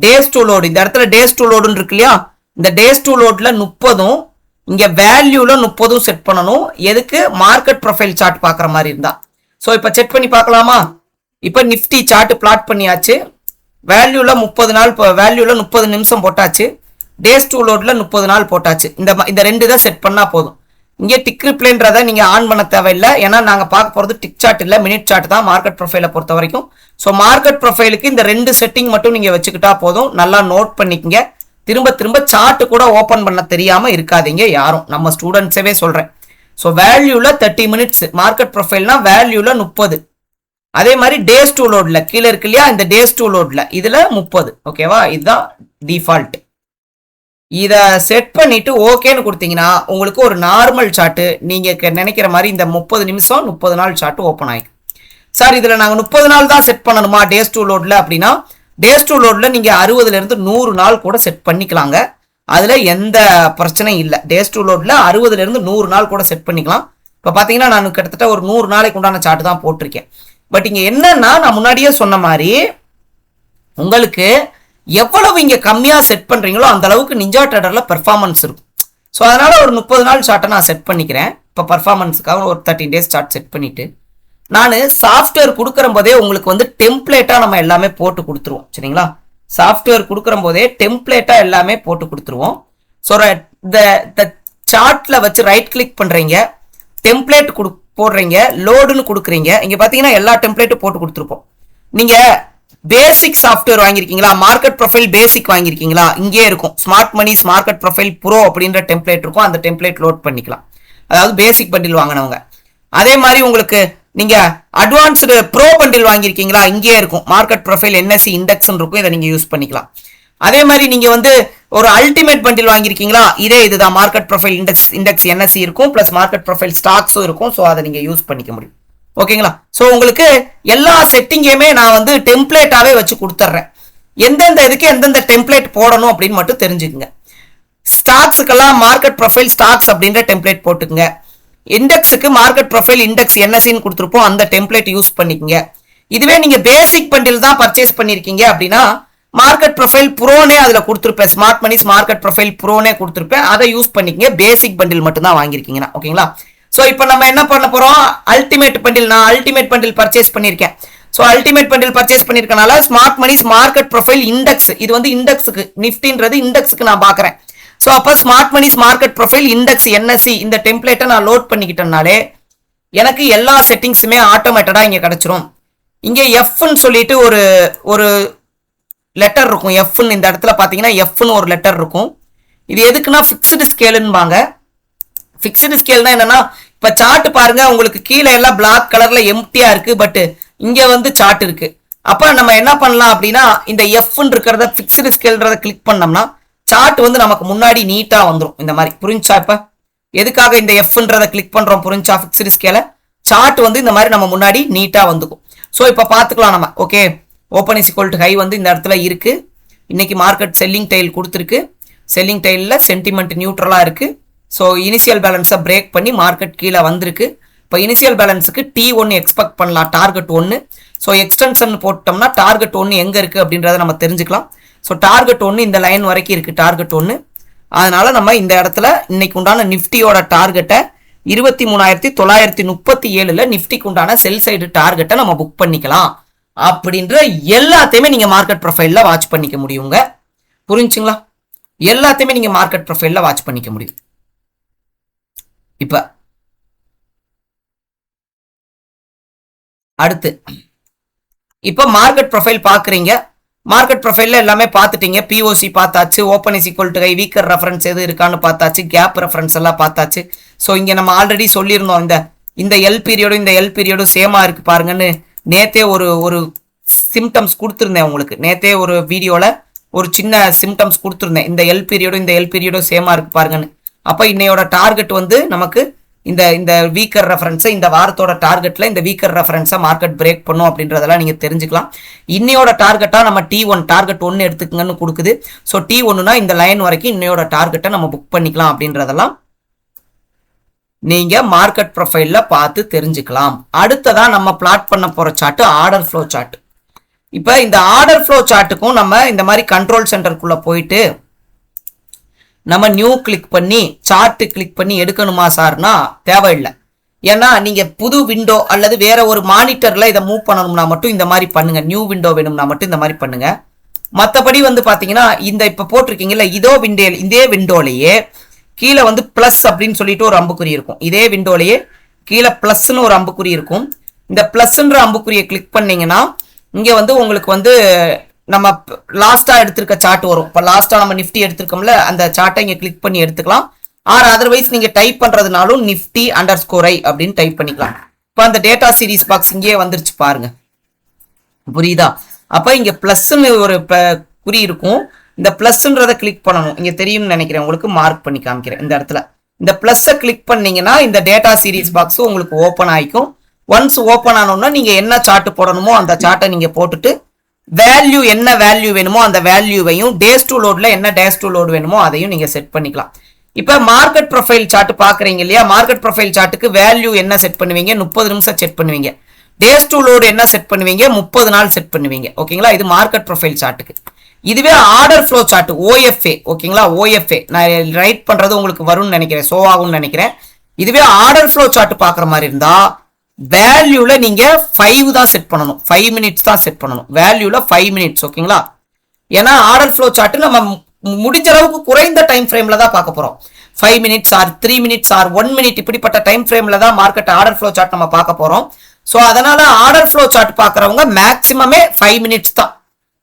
டேஸ் டு லோடு, இந்த இடத்துல டேஸ் டு லோடுன்னு இருக்கு இல்லையா, இந்த டேஸ் டு லோட்ல 30 இங்க வேல்யூல 30 செட் பண்ணணும். எதுக்கு, மார்க்கெட் ப்ரொஃபைல் சார்ட் பார்க்குற மாதிரி இருந்தா. ஸோ இப்போ செக் பண்ணி பார்க்கலாமா. இப்போ நிஃப்டி சார்ட் பிளாட் பண்ணியாச்சு. வேல்யூல 30 நாள், வேல்யூல 30 நிமிஷம் போட்டாச்சு. டேஸ் டு லோட்ல 30 நாள் போட்டாச்சு. இந்த 2 தான் செட் பண்ணா போதும். இங்கே டிக் ரிப்ளைன்றதை நீங்க ஆன் பண்ண தேவையில்லை, ஏன்னா நாங்க பார்க்க போறது டிக் சார்ட் இல்ல மினிட் சார்ட் தான் மார்க்கெட் ப்ரொஃபைலை பொறுத்த வரைக்கும். ஸோ மார்க்கெட் ப்ரொஃபைலுக்கு இந்த 2 செட்டிங் மட்டும் நீங்க வச்சுக்கிட்டா போதும். நல்லா நோட் பண்ணிக்கங்க. திரும்ப சார்ட் கூட ஓபன் பண்ண தெரியாம இருக்காதீங்க யாரும், நம்ம ஸ்டூடெண்ட்ஸவே சொல்றேன். ஸோ வேல்யூல 30 மினிட்ஸ் மார்க்கெட் ப்ரொஃபைல்னா வேல்யூல 30. அதே மாதிரி டேஸ் டு லோட்ல கீழே இருக்கு இல்லையா, இந்த டேஸ் டு லோட்ல இதுல 30. ஓகேவா. இதுதான் டிஃபால்ட். இதை செட் பண்ணிட்டு ஓகேன்னு கொடுத்தீங்கன்னா உங்களுக்கு ஒரு நார்மல் சார்ட் நீங்க நினைக்கிற மாதிரி இந்த 30 நிமிஷம் 30 நாள் சார்ட் ஓப்பன் ஆயிடும். சார் இதுல நாங்க 30 நாள் தான் செட் பண்ணணுமா டேஸ் டு லோட்ல அப்படின்னா, டேஸ் டு லோட்ல நீங்க 60ல இருந்து 100 நாள் கூட செட் பண்ணிக்கலாங்க. அதுல எந்த பிரச்சனையும் இல்லை. டேஸ் டு லோட்ல 60ல இருந்து 100 நாள் கூட செட் பண்ணிக்கலாம். இப்ப பாத்தீங்கன்னா நான் கிட்டத்தட்ட ஒரு 100 நாளைக்கு உண்டான சார்ட் தான் போட்டிருக்கேன். பட் இங்க என்னன்னா நான் முன்னாடியே சொன்ன மாதிரி உங்களுக்கு எவ்வளவு இங்க கம்மியா செட் பண்றீங்களோ அந்த அளவுக்கு நிஞ்சா ட்ரேடர்ல பெர்ஃபார்மன்ஸ் இருக்கும். ஸோ அதனால ஒரு 30 நாள் சார்ட்டை நான் செட் பண்ணிக்கிறேன். இப்போ பர்ஃபார்மன்ஸுக்காக ஒரு 13 டேஸ் சார்ட் செட் பண்ணிட்டு நான் சாஃப்ட்வேர் கொடுக்குற போதே உங்களுக்கு வந்து டெம்ப்ளேட்டா நம்ம எல்லாமே போட்டு கொடுத்துருவோம் சரிங்களா. சாஃப்ட்வேர் கொடுக்குற போதே டெம்ப்ளேட்டா எல்லாமே போட்டு கொடுத்துருவோம். ஸோ இந்த சார்ட்ல வச்சு ரைட் கிளிக் பண்றீங்க, டெம்ப்ளேட் போடுறீங்க, லோடுன்னு கொடுக்குறீங்க. இங்க பாத்தீங்கன்னா எல்லா டெம்ப்ளேட்டும் போட்டு கொடுத்துருப்போம். நீங்க பேசிக் சாஃப்ட்வேர் வாங்கியிருக்கீங்களா, மார்க்கெட் ப்ரொஃபைல் பேசிக் வாங்கியிருக்கீங்களா, இங்கே இருக்கும் smart money's market profile bro அப்படின்ற டெம்ப்ளேட் இருக்கும். அந்த டெம்ப்ளேட் லோட் பண்ணிக்கலாம், அதாவது பேசிக் பண்டில் வாங்கினவங்க. அதே மாதிரி உங்களுக்கு நீங்க அட்வான்ஸ்டு ப்ரோ பண்டில் வாங்கியிருக்கீங்களா, இங்கே இருக்கும் மார்க்கெட் ப்ரொஃபைல் NSE இண்டெக்ஸ் இருக்கும், இதை நீங்க யூஸ் பண்ணிக்கலாம். அதே மாதிரி நீங்க வந்து ஒரு அல்டிமேட் பண்டில் வாங்கியிருக்கீங்களா, இதுதான் மார்க்கெட் ப்ரொஃபைல் இண்டெக்ஸ் NSE இருக்கும், பிளஸ் மார்க்கெட் ப்ரொஃபைல் ஸ்டாக்ஸும் இருக்கும். ஸோ அதை நீங்க யூஸ் பண்ணிக்க முடியும். ஓகேங்களா. ஸோ உங்களுக்கு எல்லா செட்டிங்கையுமே நான் வந்து டெம்ப்ளேட்டாவே வச்சு கொடுத்துட்றேன். எந்தெந்த இதுக்கு எந்தெந்த டெம்ப்ளேட் போடணும் அப்படின்னு மட்டும் தெரிஞ்சுக்குங்க. ஸ்டாக்ஸுக்கெல்லாம் மார்க்கெட் ப்ரொஃபைல் ஸ்டாக்ஸ் அப்படின்ற டெம்ப்ளேட் போட்டுக்குங்க. இண்டெக்ஸுக்கு மார்க்கெட் ப்ரொஃபைல் இண்டெக்ஸ் NSEன்னு கொடுத்துருப்போம், அந்த டெம்ப்ளேட் யூஸ் பண்ணிக்கங்க. இதுவே நீங்க பேசிக் பண்டில் தான் பர்ச்சேஸ் பண்ணிருக்கீங்க அப்படின்னா மார்க்கெட் ப்ரொஃபைல் ப்ரோனே அதுல கொடுத்துருப்பேன், ஸ்மார்ட் மணிஸ் மார்க்கெட் ப்ரொஃபைல் ப்ரோனே கொடுத்துருப்பேன், அதை யூஸ் பண்ணிக்கங்க. பேசிக் பண்டில் மட்டும் தான் வாங்கியிருக்கீங்கன்னா. ஓகேங்களா. ஸோ இப்போ நம்ம என்ன பண்ண போறோம், அல்டிமேட் பண்டில், நான் அல்டிமேட் பண்டில் பர்ச்சேஸ் பண்ணியிருக்கேன். ஸோ அல்டிமேட் பண்டில் பர்ச்சேஸ் பண்ணியிருக்கனால smart money's market profile index, இது வந்து இண்டெக்ஸுக்கு, நிஃப்டின்றது இண்டெக்ஸுக்கு நான் பார்க்குறேன். ஸோ அப்போ smart money's market profile index NSE இந்த டெம்ப்ளேட்டை நான் லோட் பண்ணிக்கிட்டேனாலே எனக்கு எல்லா செட்டிங்ஸுமே ஆட்டோமேட்டடாக இங்கே கிடைச்சிரும். இங்கே எஃப்னு சொல்லிட்டு ஒரு லெட்டர் இருக்கும். எஃப்னு இந்த இடத்துல பார்த்தீங்கன்னா எஃப்னு ஒரு லெட்டர் இருக்கும். இது எதுக்குன்னா ஃபிக்ஸ்டு ஸ்கேலுன்பாங்க. ஃபிக்ஸ்டு ஸ்கேல்னா என்னன்னா, இப்ப சார்ட் பாருங்க, உங்களுக்கு கீழே எல்லாம் பிளாக் கலர்ல எம்டியா இருக்கு, பட் இங்க வந்து சார்ட் இருக்கு. அப்ப நம்ம என்ன பண்ணலாம் அப்படின்னா, இந்த எஃப் இருக்கிறத பிக்ஸ்டு ஸ்கேல்ன்றத கிளிக் பண்ணோம்னா சார்ட் வந்து நமக்கு முன்னாடி நீட்டா வந்துடும். இந்த மாதிரி புரிஞ்சா? இப்ப எதுக்காக இந்த எஃப்ன்றத கிளிக் பண்றோம் புரிஞ்சா? பிக்ஸ்டு ஸ்கேல சார்ட் வந்து இந்த மாதிரி நம்ம முன்னாடி நீட்டா வந்துக்கும். ஸோ இப்போ பார்த்துக்கலாம் நம்ம. Okay, open is equal to high வந்து இந்த இடத்துல இருக்கு. இன்னைக்கு மார்க்கெட் செல்லிங் டைல் கொடுத்துருக்கு. செல்லிங் டைலில் சென்டிமெண்ட் நியூட்ரலாக இருக்கு. ஸோ இனிஷியல் பேலன்ஸை பிரேக் பண்ணி மார்க்கெட் கீழே வந்திருக்கு. இப்போ இனிஷியல் பேலன்ஸுக்கு T1 எக்ஸ்பெக்ட் பண்ணலாம், டார்கெட் 1. ஸோ எக்ஸ்டென்ஷன் போட்டோம்னா டார்கெட் 1 எங்கே இருக்குது அப்படின்றத நம்ம தெரிஞ்சுக்கலாம். ஸோ டார்கெட் 1 இந்த லைன் வரைக்கும் இருக்குது, டார்கெட் 1. அதனால நம்ம இந்த இடத்துல இன்னைக்கு உண்டான நிஃப்டியோட டார்கெட்டை 23,937 நிஃப்டிக்கு உண்டான செல் சைடு டார்கெட்டை நம்ம புக் பண்ணிக்கலாம். அப்படின்ற எல்லாத்தையுமே நீங்க மார்க்கெட் ப்ரொஃபைல்ல வாட்ச் பண்ணிக்க முடியுங்க. புரிஞ்சுங்களா? எல்லாத்தையுமே நீங்க மார்க்கெட் ப்ரொஃபைல்ல வாட்ச் பண்ணிக்க முடியும். இப்ப அடுத்து இப்ப மார்க்கெட் ப்ரொஃபைல் பாக்குறீங்க. மார்க்கெட் ப்ரொஃபைல்ல எல்லாமே பார்த்துட்டீங்க. பிஓசி பார்த்தாச்சு, open is equal to high, weaker reference எது இருக்கான்னு பார்த்தாச்சு, கேப் ரெஃபரன்ஸ் எல்லாம் பார்த்தாச்சு. ஸோ இங்க நம்ம ஆல்ரெடி சொல்லியிருந்தோம், இந்த எல் பீரியடும் இந்த எல் பீரியடும் சேமா இருக்கு பாருங்கன்னு நேத்தே ஒரு சிம்டம்ஸ் கொடுத்துருந்தேன் உங்களுக்கு. நேத்தே ஒரு வீடியோல ஒரு சின்ன சிம்டம்ஸ் கொடுத்துருந்தேன், இந்த எல் பீரியடும் இந்த எல் பீரியடும் சேமா இருக்கு பாருங்கன்னு. அப்ப இன்னையோட டார்கெட் வந்து நமக்கு இந்த வீக்கர் ரெஃபரன்ஸை, இந்த வாரத்தோட டார்கெட்ல இந்த வீக்கர் ரெஃபரன்ஸை மார்க்கெட் பிரேக் பண்ணும் அப்படின்றதெல்லாம் நீங்க தெரிஞ்சுக்கலாம். இன்னையோட டார்கெட்டா நம்ம T1 டார்கெட் 1 எடுத்துக்கங்கன்னு கொடுக்குது. ஸோ T1னா இந்த லைன் வரைக்கும் இன்னையோட டார்கெட்டை நம்ம புக் பண்ணிக்கலாம் அப்படின்றதெல்லாம் நீங்க மார்க்கெட் ப்ரொஃபைல்ல பார்த்து தெரிஞ்சுக்கலாம். அடுத்ததா நம்ம பிளாட் பண்ண போற சார்ட் ஆர்டர் ஃப்ளோ சார்ட். இப்ப இந்த ஆர்டர் ஃப்ளோ சார்ட்டுக்கும் நம்ம இந்த மாதிரி கண்ட்ரோல் சென்டருக்குள்ள போயிட்டு நம்ம நியூ கிளிக் பண்ணி சார்ட் கிளிக் பண்ணி எடுக்கணுமா சார்னா தேவையில்லை. ஏன்னா நீங்க புது விண்டோ அல்லது வேற ஒரு மானிட்டர்ல இதை மூவ் பண்ணணும்னா மட்டும் இந்த மாதிரி பண்ணுங்க. நியூ விண்டோ வேணும்னா மட்டும் இந்த மாதிரி பண்ணுங்க. மற்றபடி வந்து பாத்தீங்கன்னா இந்த இப்ப போட்டிருக்கீங்கல்ல, இதே விண்டோலயே கீழே வந்து பிளஸ் அப்படின்னு சொல்லிட்டு ஒரு அம்புக்குறி இருக்கும். இதே விண்டோலயே கீழே பிளஸ்ன்னு ஒரு அம்புக்குறி இருக்கும். இந்த பிளஸ்ன்ற அம்புக்குறியை கிளிக் பண்ணீங்கன்னா இங்க வந்து உங்களுக்கு வந்து நம்ம லாஸ்டா எடுத்திருக்க சார்ட் வரும். இப்போ லாஸ்டா நம்ம நிஃப்டி எடுத்திருக்கோம்ல, அந்த சார்ட்டை இங்க கிளிக் பண்ணி எடுத்துக்கலாம். ஆர் அதர்வைஸ் நீங்க டைப் பண்றதுனாலும் நிஃப்டி _i அப்படின்னு டைப் பண்ணிக்கலாம். இப்போ அந்த டேட்டா சீரிஸ் பாக்ஸ் இங்கேயே வந்துருச்சு பாருங்க, புரியுதா? அப்ப இங்க பிளஸ்ன்னு ஒரு குறி இருக்கும். இந்த பிளஸ்ன்றதை கிளிக் பண்ணணும். இங்க தெரியும்னு நினைக்கிறேன், உங்களுக்கு மார்க் பண்ணி காமிக்கிறேன். இந்த இடத்துல இந்த பிளஸ்ஸை கிளிக் பண்ணீங்கன்னா இந்த டேட்டா சீரிஸ் பாக்ஸ் உங்களுக்கு ஓப்பன் ஆயிக்கும். ஒன்ஸ் ஓப்பன் ஆனோம்னா நீங்க என்ன சார்ட் போடணுமோ அந்த சார்ட்டை நீங்க போட்டுட்டு வேல்யூ என்ன வேல்யூ வேணுமோ அந்த வேல்யூவையும் டேஸ் டு லோட்ல என்ன டேஸ் டு லோட் வேணுமோ அதையும் நீங்க செட் பண்ணிக்கலாம். இப்ப மார்க்கெட் ப்ரொஃபைல் சார்ட் பாக்குறீங்க இல்லையா? மார்க்கெட் ப்ரொஃபைல் சார்ட்டுக்கு வேல்யூ என்ன செட் பண்ணுவீங்க? 30 நிமிஷம் செட் பண்ணுவீங்க. டேஸ் டு லோட் என்ன செட் பண்ணுவீங்க? 30 நாள் செட் பண்ணுவீங்க. ஓகேங்களா? இது மார்க்கெட் ப்ரொஃபைல் சார்ட்டுக்கு. இதுவே ஆர்டர் ஃப்ளோ சார்ட் OFA, ஓகேங்களா? OFA நான் ரைட் பண்றது உங்களுக்கு வரும்னு நினைக்கிறேன், ஷோ ஆகும்னு நினைக்கிறேன். இதுவே ஆர்டர் ஃப்ளோ சார்ட் பாக்குற மாதிரி இருந்தா வேல்யூல நீங்க 5 தான் செட் பண்ணணும், 5 மினிட்ஸ் தான் செட் பண்ணணும். வேல்யூல 5 மினிட்ஸ், ஓகேங்களா? ஏன்னா ஆர்டர் ஃப்ளோ சார்ட் நம்ம முடிஞ்ச அளவுக்கு குறைந்த டைம் ஃப்ரேம்ல தான் பார்க்க போறோம். 5 minutes R 3 minutes R 1 minute இப்படிப்பட்ட டைம் ஃப்ரேம்ல தான் மார்க்கெட் ஆர்டர் ஃப்ளோ சார்ட் நம்ம பார்க்க போறோம். ஸோ அதனால ஆர்டர் ஃப்ளோ சார்ட் பார்க்குறவங்க மேக்ஸிமமே 5 மினிட்ஸ் தான்.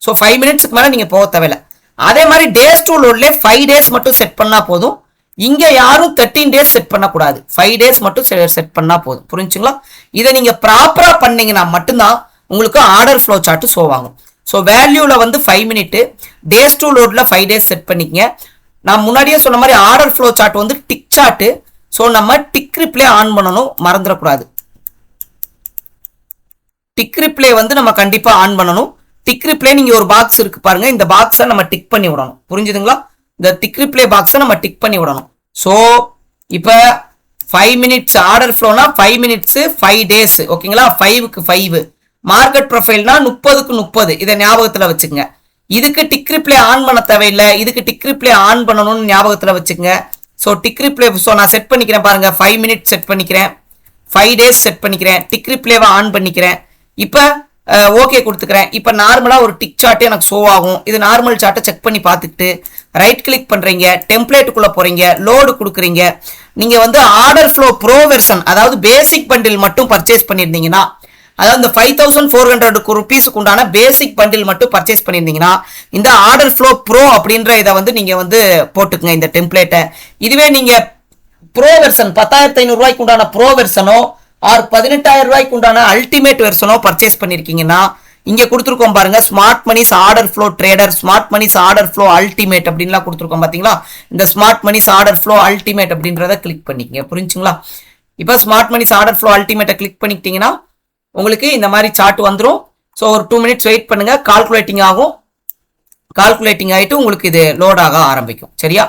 ஸோ 5 மினிட்ஸ்க்கு மேலே நீங்க போக தேவையில்ல. அதே மாதிரி டேஸ் டு லோட்ல 5 டேஸ் மட்டும் செட் பண்ணா போதும். இங்க யாரும் 13 டேஸ் செட் பண்ணக்கூடாது, 5 டேஸ் மட்டும் செட் பண்ணா போதும். புரிஞ்சுங்களா? இதை நீங்க ப்ராப்பரா பண்ணீங்கன்னா மட்டும்தான் உங்களுக்கு ஆர்டர் ஃப்ளோ சார்ட் ஷோ ஆகும். ஸோ வேல்யூல வந்து 5 மினிட், டேஸ் டு லோட்ல 5 டேஸ் செட் பண்ணிக்கங்க. நான் முன்னாடியே சொன்ன மாதிரி ஆர்டர் ஃப்ளோ சார்ட் வந்து டிக் சார்ட். ஸோ நம்ம டிக் ரிப்ளே ஆன் பண்ணணும், மறந்துடக்கூடாது. டிக் ரிப்ளே வந்து நம்ம கண்டிப்பா ஆன் பண்ணணும். டிக் ரிப்ளே நீங்க ஒரு பாக்ஸ் இருக்கு பாருங்க, இந்த பாக்ஸை நம்ம டிக் பண்ணி விடணும். புரிஞ்சுதுங்களா? இந்த டிக் ரிப்ளே பாக்ஸை நம்ம டிக் பண்ணி விடணும். ஸோ இப்போ 5 மினிட்ஸ் ஆர்டர் ஃப்ளோனா 5 மினிட்ஸ் 5 டேஸ், ஓகேங்களா? 5க்கு 5 மார்க்கெட் ப்ரொஃபைல்னா 30க்கு 30. இதை ஞாபகத்துல வச்சுக்கங்க. இதுக்கு டிக் ரிப்ளே ஆன் பண்ண தேவையில்லை, இதுக்கு டிக் ரிப்ளே ஆன் பண்ணணும்னு ஞாபகத்துல வச்சுக்கங்க. ஸோ டிக் ரிப்ளே நான் செட் பண்ணிக்கிறேன் பாருங்க, 5 மினிட்ஸ் செட் பண்ணிக்கிறேன், 5 டேஸ் செட் பண்ணிக்கிறேன், டிக் ரிப்ளேவை ஆன் பண்ணிக்கிறேன். இப்போ ஓகே கொடுத்துக்கிறேன். இப்போ நார்மலா ஒரு டிக் சார்ட் எனக்கு ஷோ ஆகும். இது நார்மல் சார்ட்டை செக் பண்ணி பார்த்துட்டு ரைட் கிளிக் பண்றீங்க, டெம்ப்ளேட்டுக்குள்ள போறீங்க, லோடு கொடுக்குறீங்க. நீங்க வந்து ஆர்டர் ஃப்ளோ ப்ரோ வெர்ஷன், அதாவது பேசிக் பண்டில் மட்டும் பர்ச்சேஸ் பண்ணியிருந்தீங்கன்னா, அதாவது இந்த 5400 ருபீஸுக்கு உண்டான பேசிக் பண்டில் மட்டும் பர்ச்சேஸ் பண்ணியிருந்தீங்கன்னா இந்த ஆர்டர் ஃப்ளோ ப்ரோ அப்படின்ற இதை வந்து நீங்க வந்து போட்டுக்குங்க, இந்த டெம்ப்ளேட்டை. இதுவே நீங்க ப்ரோ வெர்ஷன் 10,500 ரூபாய்க்கு உண்டான ப்ரோ வெர்ஷனோ ஆர் 18,000 ரூபாய்க்கு உண்டான அல்டிமேட் வெர்ஷனோ பர்ச்சேஸ் பண்ணிருக்கீங்கன்னா இங்க கொடுத்துருக்கோம் பாருங்க, smart money's order flow trader, smart money's order flow ultimate அப்படின்லாம் கொடுத்துருக்கோம் பாத்தீங்களா. இந்த smart money's order flow ultimate அப்படின்றத கிளிக் பண்ணிக்கங்க. புரிஞ்சுங்களா? இப்போ ஸ்மார்ட் மணிஸ் ஆர்டர் ஃப்ளோ அல்டிமேட்டை கிளிக் பண்ணிக்கிட்டீங்கன்னா உங்களுக்கு இந்த மாதிரி சார்ட் வந்துடும். ஸோ ஒரு 2 மினிட்ஸ் வெயிட் பண்ணுங்க, கால்குலேட்டிங் ஆகும். கால்குலேட்டிங் ஆகிட்டு உங்களுக்கு இது லோட் ஆக ஆரம்பிக்கும். சரியா?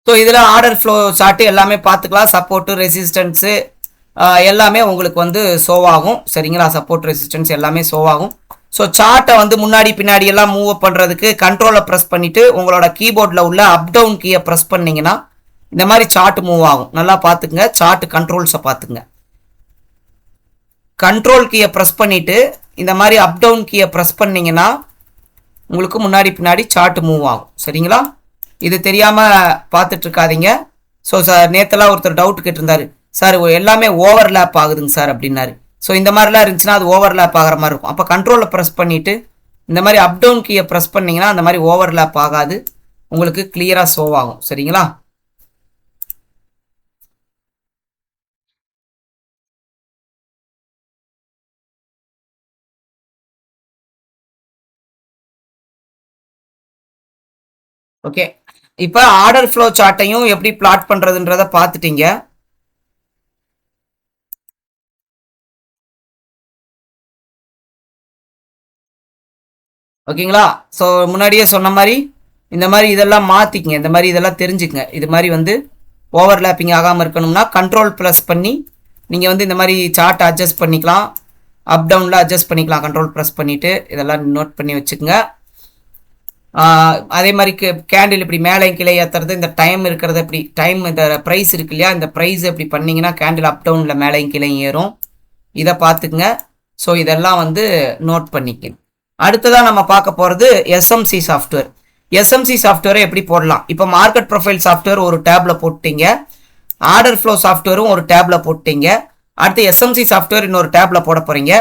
ஸோ இதில் ஆர்டர் ஃப்ளோ சார்ட்டு எல்லாமே பார்த்துக்கலாம். சப்போர்ட்டு ரெசிஸ்டன்ஸு எல்லாமே உங்களுக்கு வந்து ஷோவாகும். சரிங்களா? சப்போர்ட் ரெசிஸ்டன்ஸ் எல்லாமே ஷோவாகும். ஸோ சார்ட்டை வந்து முன்னாடி பின்னாடி எல்லாம் மூவ் பண்ணுறதுக்கு கண்ட்ரோலை ப்ரெஸ் பண்ணிவிட்டு உங்களோட கீபோர்டில் உள்ள அப் டவுன் கீயை ப்ரெஸ் பண்ணிங்கன்னா இந்த மாதிரி சார்ட் மூவ் ஆகும். நல்லா பார்த்துக்குங்க, சார்ட் கண்ட்ரோல்ஸை பார்த்துக்குங்க. கண்ட்ரோல் கீயை ப்ரெஸ் பண்ணிவிட்டு இந்த மாதிரி அப் டவுன் கீயை ப்ரெஸ் பண்ணிங்கன்னா உங்களுக்கு முன்னாடி பின்னாடி சார்ட் மூவ் ஆகும். சரிங்களா? இது தெரியாமல் பார்த்துட்டு இருக்காதீங்க. ஸோ சார் நேற்றுலாம் ஒருத்தர் டவுட் கேட்டிருந்தாரு, சார் எல்லாமே ஓவர்லேப் ஆகுதுங்க சார் அப்படின்னாரு. ஸோ இந்த மாதிரிலாம் இருந்துச்சுன்னா அது ஓவர்லேப் ஆகிற மாதிரி இருக்கும். அப்போ கண்ட்ரோலில் ப்ரெஸ் பண்ணிவிட்டு இந்த மாதிரி அப் டவுன் கீயை ப்ரெஸ் பண்ணிங்கன்னா அந்த மாதிரி ஓவர்லேப் ஆகாது, உங்களுக்கு கிளியராக ஷோ ஆகும். சரிங்களா? ஓகே, இப்போ ஆர்டர் ஃப்ளோ சார்ட்டையும் எப்படி பிளாட் பண்ணுறதுன்றதை பார்த்துட்டீங்க. ஓகேங்களா? ஸோ முன்னாடியே சொன்ன மாதிரி இந்த மாதிரி இதெல்லாம் மாற்றிக்குங்க, இந்த மாதிரி இதெல்லாம் தெரிஞ்சுக்கங்க. இது மாதிரி வந்து ஓவர்லேப்பிங் ஆகாமல் இருக்கணும்னா கண்ட்ரோல் ப்ரெஸ் பண்ணி நீங்கள் வந்து இந்த மாதிரி சார்ட் அட்ஜஸ்ட் பண்ணிக்கலாம், அப் டவுனில் அட்ஜஸ்ட் பண்ணிக்கலாம். கண்ட்ரோல் ப்ரெஸ் பண்ணிவிட்டு இதெல்லாம் நோட் பண்ணி வச்சுக்கோங்க. அதே மாதிரி கேண்டில் இப்படி மேலே கீழே ஏற்றுறது, இந்த டைம் இருக்கிறது இப்படி டைம், இந்த ப்ரைஸ் இருக்கு இல்லையா, இந்த ப்ரைஸ் இப்படி பண்ணிங்கன்னா கேண்டில் அப் டவுனில் மேலே கீழே ஏறும். இதை பார்த்துக்குங்க. ஸோ இதெல்லாம் வந்து நோட் பண்ணிக்க. அடுத்ததான் நம்ம பார்க்க போகிறது எஸ்எம்சி சாஃப்ட்வேர். எஸ்எம்சி சாஃப்ட்வேரை எப்படி போடலாம்? இப்போ மார்க்கெட் ப்ரொஃபைல் சாஃப்ட்வேர் ஒரு டேப்பில் போட்டீங்க, ஆர்டர் ஃப்ளோ சாஃப்ட்வேரும் ஒரு டேப்பில் போட்டீங்க, அடுத்து எஸ்எம்சி சாஃப்ட்வேர் இன்னொரு டேப்பில் போட போகிறீங்க.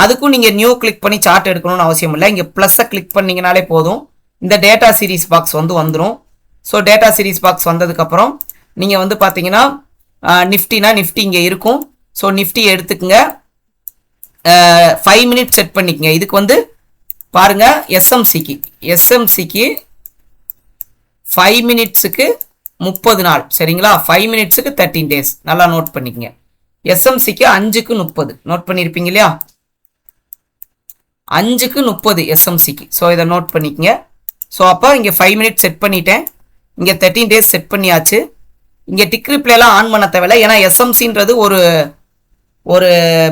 அதுக்கும் நீங்கள் நியூ கிளிக் பண்ணி சார்ட் எடுக்கணும்னு அவசியம் இல்லை. இங்கே ப்ளஸ்ஸை கிளிக் பண்ணிங்கனாலே போதும், இந்த டேட்டா சீரீஸ் பாக்ஸ் வந்து வந்துடும். ஸோ டேட்டா சீரீஸ் பாக்ஸ் வந்ததுக்கப்புறம் நீங்கள் வந்து பார்த்தீங்கன்னா நிஃப்டினா நிஃப்டி இங்கே இருக்கும். ஸோ நிஃப்டி எடுத்துக்குங்க, 5 மினிட்ஸ் செட் பண்ணிக்கங்க. இதுக்கு வந்து பாருங்க, எஸ்எம்சிக்கு 5 மினிட்ஸுக்கு 30 நாள். சரிங்களா? 5 மினிட்ஸுக்கு 13 டேஸ். நல்லா நோட் பண்ணிக்கங்க. எஸ்எம்சிக்கு 5க்கு 30 நோட் பண்ணியிருப்பீங்க இல்லையா? 5க்கு 30 எஸ்எம்சிக்கு. ஸோ இதை நோட் பண்ணிக்கங்க. ஸோ அப்போ இங்கே 5 மினிட்ஸ் செட் பண்ணிட்டேன், இங்கே 13 டேஸ் செட் பண்ணியாச்சு. இங்கே டிக் ரிப்ளேலாம் ஆன் பண்ண தேவையில்லை, ஏன்னா எஸ்எம்சின்றது ஒரு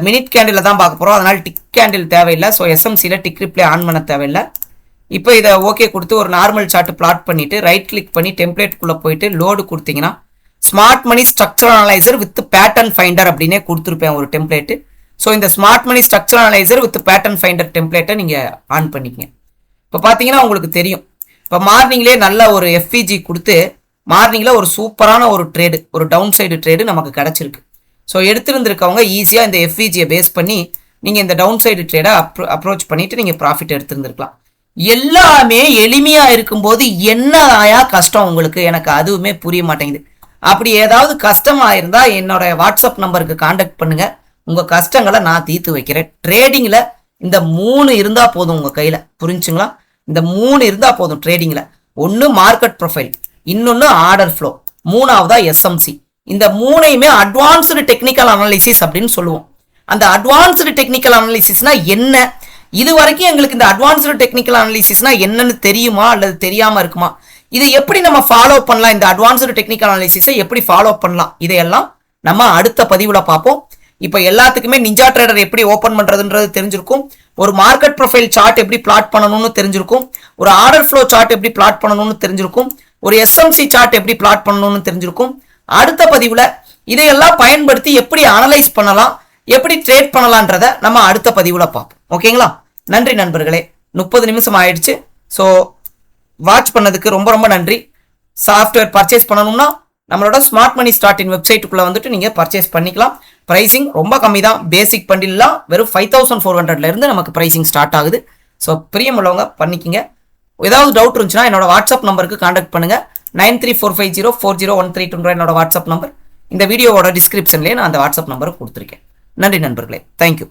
மினிட் கேண்டில் தான் பார்க்க போகிறோம், அதனால் டிக் கேண்டில் தேவையில்லை. ஸோ எஸ்எம்சியில் டிக் ரிப்ளே ஆன் பண்ண தேவையில்லை. இப்போ இதை ஓகே கொடுத்து ஒரு நார்மல் சார்ட் பிளாட் பண்ணிவிட்டு ரைட் கிளிக் பண்ணி டெம்ப்ளேட்டுக்குள்ளே போயிட்டு லோடு கொடுத்தீங்கன்னா smart money structure analyser with pattern finder அப்படின்னே கொடுத்துருப்பேன் ஒரு டெம்ப்ளேட்டு. ஸோ இந்த smart money structure analyser with pattern finder டெம்ப்ளேட்டை நீங்கள் ஆன் பண்ணிக்கங்க. இப்போ பார்த்தீங்கன்னா உங்களுக்கு தெரியும், இப்போ மார்னிங்லேயே நல்ல ஒரு எஃப்இஜி கொடுத்து மார்னிங்கில் ஒரு சூப்பரான ஒரு ட்ரேடு, ஒரு டவுன் சைடு ட்ரேடு நமக்கு கிடச்சிருக்கு. ஸோ எடுத்துருந்துருக்கவங்க ஈஸியாக இந்த எஃப்இஜியை பேஸ் பண்ணி நீங்கள் இந்த டவுன் சைடு ட்ரேடை அப்ரோச் பண்ணிவிட்டு நீங்கள் ப்ராஃபிட் எடுத்துருந்துருக்கலாம். எல்லாமே எளிமையாக இருக்கும்போது என்ன ஆயா கஷ்டம் உங்களுக்கு? எனக்கு அதுவுமே புரிய மாட்டேங்குது. அப்படி ஏதாவது கஷ்டமாக இருந்தால் என்னோட வாட்ஸ்அப் நம்பருக்கு காண்டாக்ட் பண்ணுங்கள், உங்கள் கஷ்டங்களை நான் தீர்த்து வைக்கிறேன். ட்ரேடிங்கில் இந்த 3 இருந்தால் போதும் உங்கள் கையில். புரிஞ்சுங்களா? இந்த 3 இருந்தால் போதும் ட்ரேடிங்கில். ஒன்று மார்க்கெட் ப்ரொஃபைல், இன்னொன்று ஆர்டர் ஃப்ளோ, மூணாவதா எஸ்எம்சி. இந்த 3ஐயுமே அட்வான்ஸ்டு டெக்னிக்கல் அனாலிசிஸ் அப்படின்னு சொல்லுவோம். அந்த அட்வான்ஸ்டு டெக்னிக்கல் அனாலிசிஸ்னா என்ன? இது வரைக்கும் எங்களுக்கு இந்த அட்வான்ஸ்டு டெக்னிக்கல் அனாலிசிஸ்னா என்னன்னு தெரியுமா அல்லது தெரியாமல் இருக்குமா? இதை எப்படி நம்ம ஃபாலோ பண்ணலாம்? இந்த அட்வான்ஸ்டு டெக்னிக்கல் அனாலிசிஸை எப்படி ஃபாலோ பண்ணலாம்? இதையெல்லாம் நம்ம அடுத்த பதிவில் பார்ப்போம். இப்போ எல்லாத்துக்குமே நிஞ்சா ட்ரேடர் எப்படி ஓப்பன் பண்ணுறதுன்றது தெரிஞ்சிருக்கும், ஒரு மார்க்கெட் ப்ரொஃபைல் சார்ட் எப்படி பிளாட் பண்ணணும்னு தெரிஞ்சிருக்கும், ஒரு ஆர்டர் ஃப்ளோ சார்ட் எப்படி பிளாட் பண்ணணும்னு தெரிஞ்சிருக்கும், ஒரு எஸ்எம்சி சார்ட் எப்படி பிளாட் பண்ணணும்னு தெரிஞ்சிருக்கும். அடுத்த பதிவில் இதையெல்லாம் பயன்படுத்தி எப்படி அனலைஸ் பண்ணலாம், எப்படி ட்ரேட் பண்ணலான்றத நம்ம அடுத்த பதிவில் பார்ப்போம். ஓகேங்களா? நன்றி நண்பர்களே. 30 நிமிஷம் ஆயிடுச்சு. ஸோ வாட்ச் பண்ணதுக்கு ரொம்ப ரொம்ப நன்றி. சாஃப்ட்வேர் பர்ச்சேஸ் பண்ணணும்னா நம்மளோட ஸ்மார்ட் மணி ஸ்டார்ட் இன் வெப்சைட்டுக்குள்ளே வந்துட்டு நீங்கள் பர்ச்சேஸ் பண்ணிக்கலாம். ப்ரைஸிங் ரொம்ப கம்மி தான். பேசிக் பண்டில்லாம் வெறும் 5400 நமக்கு ப்ரைஸிங் ஸ்டார்ட் ஆகுது. ஸோ பிரியமுள்ளவங்க பண்ணிக்கிங்க. ஏதாவது டவுட் இருந்துச்சுன்னா என்னோட வாட்ஸ்அப் நம்பருக்கு கான்டாக்ட் பண்ணுங்கள். 9345040132 என்னோட வாட்ஸ்அப் நம்பர். இந்த வீடியோவோட டிஸ்கிரிப்ஷன்லேயே நான் அந்த வாட்ஸ்அப் நம்பரை கொடுத்துருக்கேன். நன்றி நண்பர்களே. தேங்க்யூ.